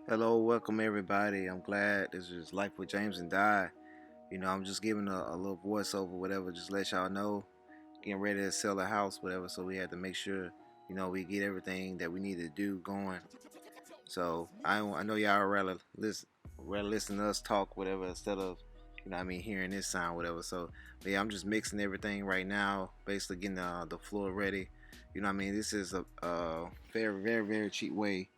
Hello, welcome everybody. I'm glad this is Life with James and Di. I'm just giving a little voiceover, whatever, just let y'all know. Getting ready to sell a house, whatever, so we had to make sure, we get everything that we need to do going. So I know y'all rather listen to us talk, whatever, instead of, hearing this sound, whatever. So, but yeah, I'm just mixing everything right now, basically getting the floor ready. This is a very, very, very cheap way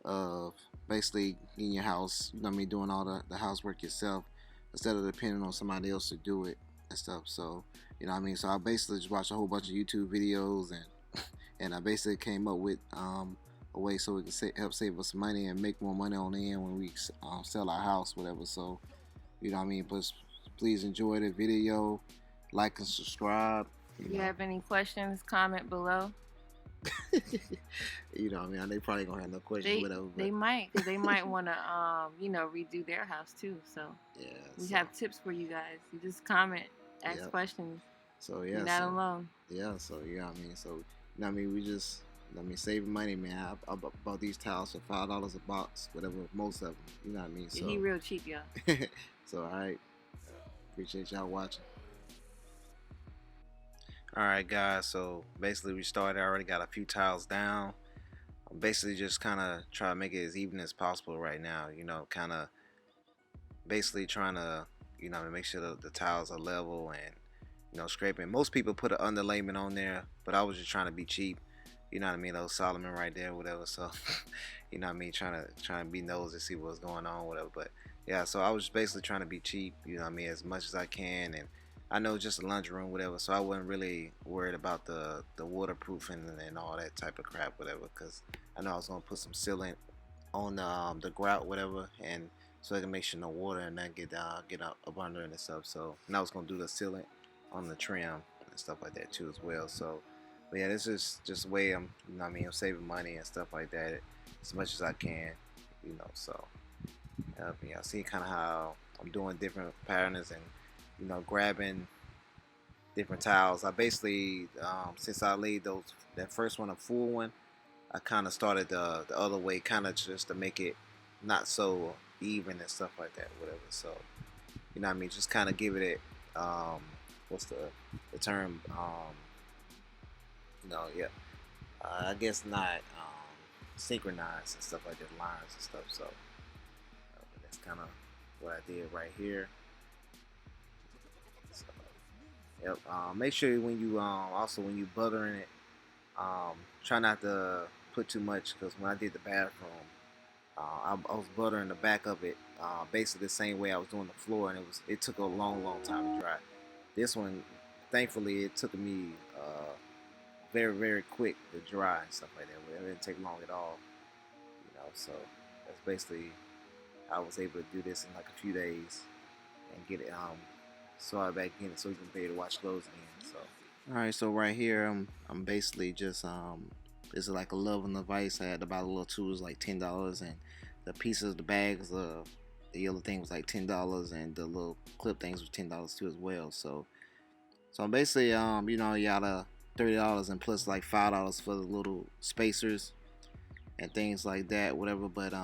of basically in your house, doing all the housework yourself instead of depending on somebody else to do it and stuff. So, so I basically just watched a whole bunch of YouTube videos and I basically came up with a way so we can help save us money and make more money on the end when we sell our house, whatever. So, please enjoy the video, like and subscribe. If you have any questions, comment below. They probably gonna have no questions, They whatever. But they might, because they might want to redo their house too. So yeah, we have tips for you guys. You just comment, ask Yep. questions. So You're not alone. yeah, so we just saving money, man. I bought these towels for $5 a box, whatever, most of them. You know what I mean? Yeah, So he real cheap, y'all. so all right, appreciate y'all watching. All right, guys. So basically, we started. I already got a few tiles down. I'm basically just kind of trying to make it as even as possible right now. Kind of basically trying to make sure the tiles are level and scraping. Most people put an underlayment on there, but I was just trying to be cheap. You know what I mean? Those Solomon right there, whatever. So, trying to be nosy, see what's going on, whatever. But yeah, so I was just basically trying to be cheap. As much as I can, and I know just a lunch room, whatever. So I wasn't really worried about the waterproofing and all that type of crap, whatever. Because I know I was gonna put some sealant on the grout, whatever, and so I can make sure no water and that get up under it and stuff. So and I was gonna do the sealant on the trim and stuff like that too as well. So, but yeah, this is just a way I'm saving money and stuff like that as much as I can, So y'all see kind of how I'm doing different patterns and grabbing different tiles. I basically since I laid that first one a full one, I kind of started the other way, kind of just to make it not so even and stuff like that, whatever. So just kind of give it what's the term? Yeah. I guess not synchronized and stuff like that, lines and stuff. So that's kind of what I did right here. So, yep. Make sure when you also when you buttering it, try not to put too much because when I did the bathroom, I was buttering the back of it, basically the same way I was doing the floor, and it took a long, long time to dry. This one, thankfully, it took me very, very quick to dry and stuff like that. It didn't take long at all, So that's basically how I was able to do this in like a few days and get it started back in, so you can be able to watch clothes again. So all right, so right here, I'm basically just this is like a love and the vice. I had to buy the little tools like $10, and the pieces, the bags, the yellow thing was like $10, and the little clip things was $10 too as well. So I'm basically y'all $30 and plus like $5 for the little spacers and things like that, whatever. But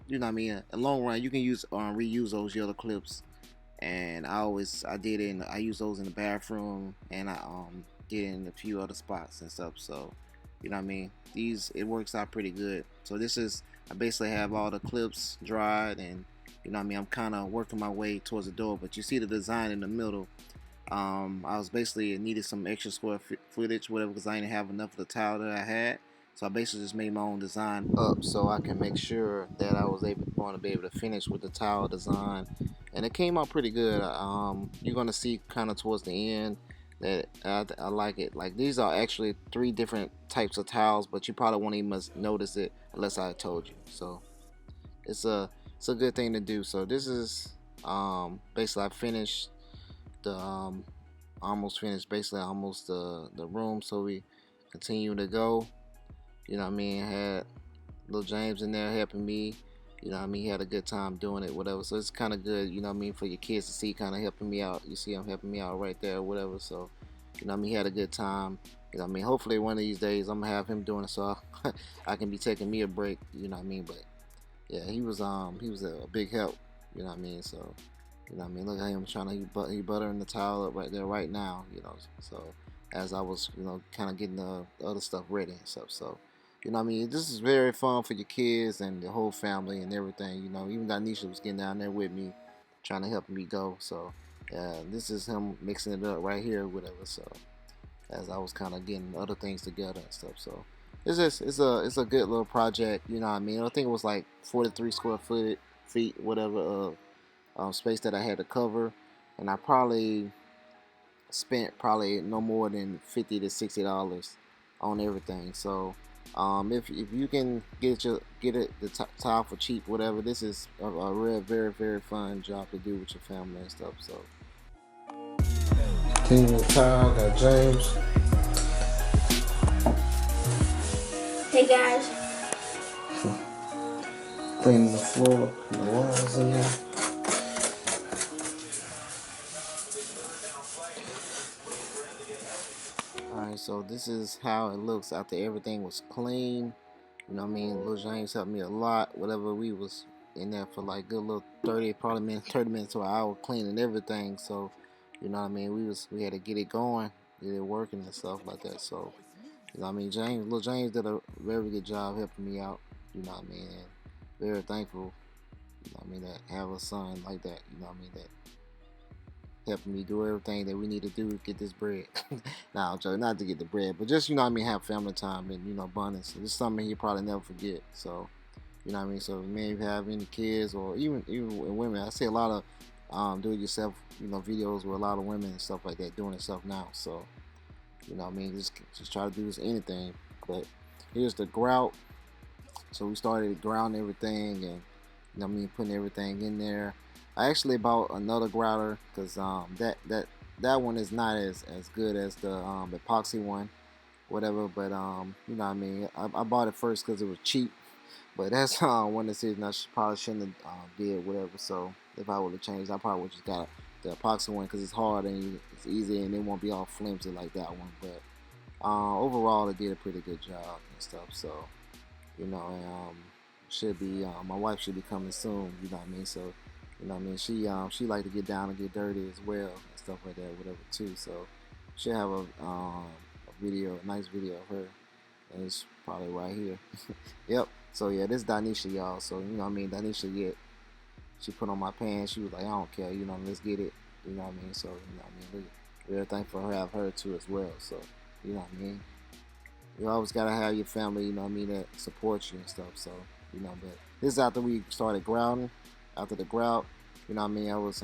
in the long run, you can use reuse those yellow clips. And I did it. I use those in the bathroom, and I did it in a few other spots and stuff. So, these it works out pretty good. So I basically have all the clips dried, and I'm kind of working my way towards the door. But you see the design in the middle. I was basically needed some extra square footage, whatever, because I didn't have enough of the tile that I had. So I basically just made my own design up so I can make sure that I was going to be able to finish with the tile design, and it came out pretty good. You're gonna see kind of towards the end that I like it. Like these are actually 3 different types of tiles, but you probably won't even notice it unless I told you. So it's a good thing to do. So this is basically I finished the almost finished basically almost the room, so we continue to go. I had little James in there helping me. He had a good time doing it, whatever. So it's kind of good, for your kids to see, kind of helping me out. You see him helping me out right there, whatever. So, he had a good time. Hopefully one of these days I'm gonna have him doing it, so I can be taking me a break. But yeah, he was a big help. You know what I mean? So, you know what I mean? Look at him trying to he buttering the towel up right there right now. You know, so as I was kind of getting the other stuff ready and stuff. So, you know what I mean? This is very fun for your kids and the whole family and everything. You know, even Danisha was getting down there with me, trying to help me go. So, yeah, this is him mixing it up right here, whatever. So, as I was kind of getting other things together and stuff. So it's a good little project. You know what I mean? I think it was like 43 square feet, whatever, space that I had to cover, and I probably spent probably no more than $50 to $60 on everything. So if you can get it the tile for cheap, whatever, this is a real very fun job to do with your family and stuff. So. Cleaning the tile, got James. Hey guys. Cleaning the floor, the walls in there. Alright, so this is how it looks after everything was clean. You know what I mean? Lil James helped me a lot. Whatever, we was in there for like good little 30 minutes to an hour cleaning everything. So, you know what I mean? We had to get it going, get it working and stuff like that. So, you know what I mean? Lil James did a very good job helping me out. You know what I mean? And very thankful, you know what I mean, that have a son like that, you know what I mean, that helping me do everything that we need to do to get this bread. Nah, I'm joking, not to get the bread, but just, you know what I mean, have family time and, abundance. This is something he probably never forget. So, you know what I mean? So, if you have any kids or even women, I see a lot of do-it-yourself, videos with a lot of women and stuff like that doing it stuff now. So, you know what I mean? Just try to do this anything. But here's the grout. So we started grounding everything and putting everything in there. I actually bought another grouter because that one is not as good as the epoxy one, whatever. But you know what I mean. I bought it first because it was cheap. But that's one decision I probably shouldn't have did whatever. So if I would have changed, I probably would just got the epoxy one because it's hard and it's easy and it won't be all flimsy like that one. But overall, it did a pretty good job and stuff. So. And should be my wife should be coming soon. You know what I mean? So, you know what I mean. She like to get down and get dirty as well and stuff like that, whatever too. So, she'll have a nice video of her, and it's probably right here. Yep. So yeah, this is Danisha, y'all. So you know what I mean. Danisha, she put on my pants. She was like, I don't care. Let's get it. You know what I mean. So you know what I mean. We're thankful for her too as well. So you know what I mean. You always gotta have your family, you know what I mean, that supports you and stuff. So, but this is after we started grouting. After the grout, you know what I mean, I was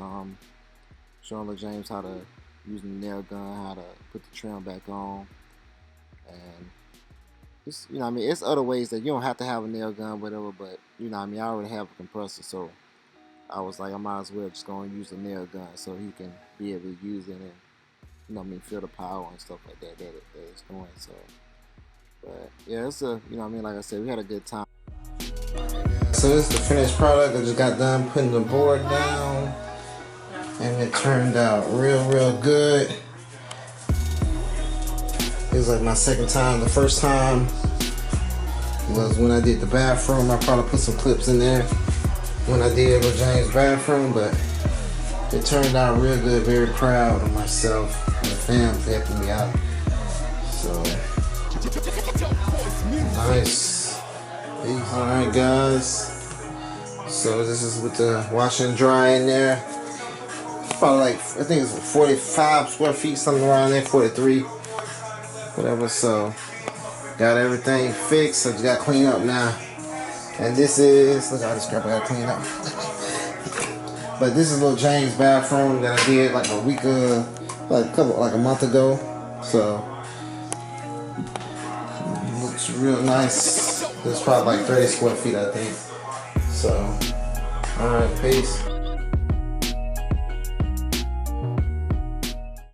showing Lil James how to use the nail gun, how to put the trim back on. And it's, you know what I mean, it's other ways that you don't have to have a nail gun, whatever, but you know what I mean, I already have a compressor, so I was like, I might as well just go and use the nail gun so he can be able to use it and, you know what I mean, feel the power and stuff like that it's doing. So but yeah, it's you know what I mean, like I said, we had a good time. So this is the finished product. I just got done putting the board down and it turned out real good. It was like my second time. The first time was when I did the bathroom. I probably put some clips in there when I did Lil James' bathroom, but it turned out real good. Very proud of myself and the fam for helping me out. So nice. Alright guys, so this is with the wash and dry in there. It's probably like, I think it's 45 square feet, something around there, 43, whatever. So got everything fixed, so just got to clean up now. And this is, look at all this crap I got to clean up. But this is Lil James' bathroom that I did like a month ago. So looks real nice. It's probably like 30 square feet, I think. So, alright, peace.